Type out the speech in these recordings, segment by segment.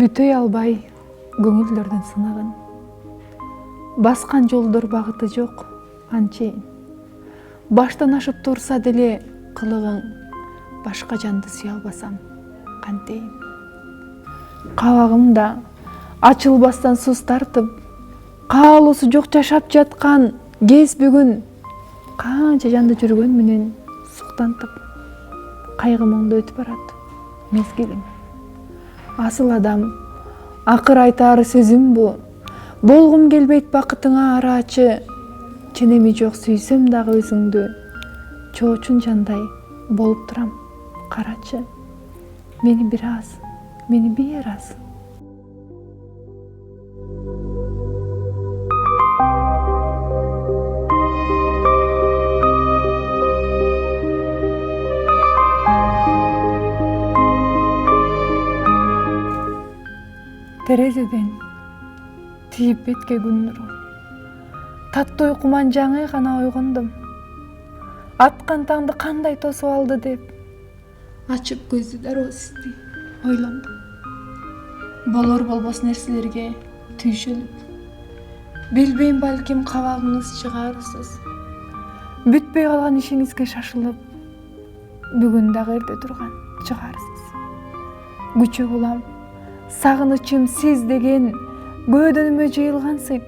бүтөй албай көңүлдөрдүн сынагын, баскан жолдор багыты жок анчейин. Баштан ашып турса деле кылыгың, башка жанды сүйө албасам кантейин. Кабагымда ачылбастан сус тартып, каалоосу жок жашап жаткан кез бүгүн канча жанды жүргөн менен суктантып, кайгы моңдо өтүп барат мезгилиң. Асыл адам акыр айтар сөзүм бу, болгум келбейт бакытыңа арачы, ченеми жок сүйсөм дагы өзүңдү, чоочун жандай болуп турам карачы. Мени бир аз, мени бир аз. Терезеден тийип бетке күн нуру, таттуу уйкуман жаңы гана ойгондум. Аткан таңды кандай тосуп алды деп, ачып көздү дароо сизди ойлондум. Болор болбос нерселерге түйшөлүп, билбейм балким кабагыңыз чыгарсыз. Бүтпөй калган ишиңизге шашылып, бүгүн дагы эрте турган чыгарсыз. Күчө булам, сагынычым сиз деген көөдөнүмө жыйылгансың,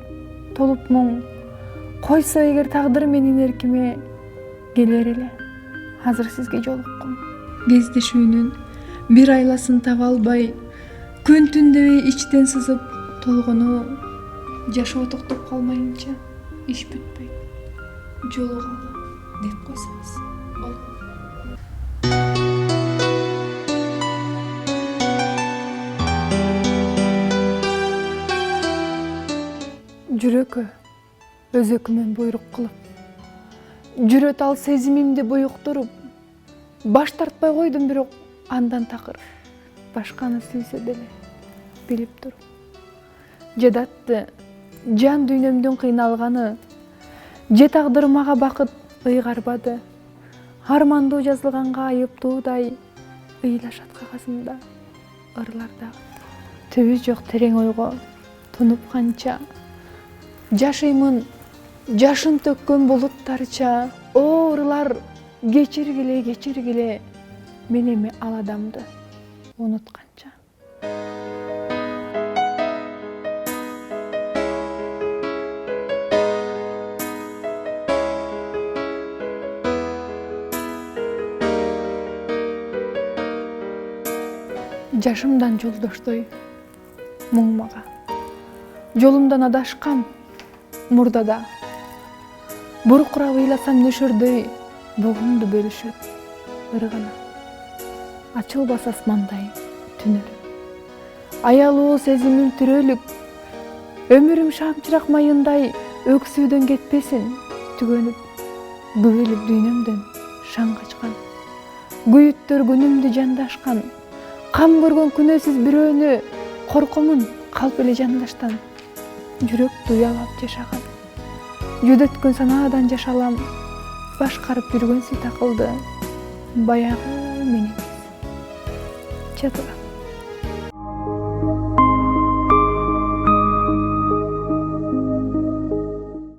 толуп моң. Койсо эгер тагдыр менин эркиме келер эле, азыр сизге жолуккум. Кездешүүнүн бир айласын таба албай, күн түн дебей ичтен сызып толгонуу, жашоо токтоп калмайынча иш бүтпөйт. Жолугалы деп койсоңуз болот. Жүрөккө өзөкүмөн буйрук кылып, жүрөт ал сезимимди буюктуруп, баш тартпай койдум бирок андан такыр, башканы сүйсө деле билип туруп. Жадатты жан дүйнөмдүн кыйналганы, же тагдыр мага бакыт ыйгарбады. Армандуу жазылганга айыптуудай ыйлашат кагазымда ырлардагы. Түбү жок терең ойго тунуп канча, жашыймын жашын төккөн булуттарча. О ырлар, кечиргиле, мен эми ал адамды унутканча. Жашымдан жолдоштой муң мага, жолумдан адашкам мурдада. Буркурап ыйласам нөшөрдөй бугумду бөлүшөт ыргана. Ачылбас асмандай түнөрүм, аялуу сезимим түрөлүк, өмүрүм шамчырак майындай өксүүдөн кетпесин түгөнүп. Күбөлүп дүйнөмдөн шаң качкан, күйүттөр күнүмдү жандашкан. Кам көргөн күнөөсүз бирөөнү коркомун калп эле жандаштан. Жүрөктү уялап жашаган, жүдөткөн санаадан жашалам, башкарып жүргөнсү такылды баягы мен эмес. Чатырап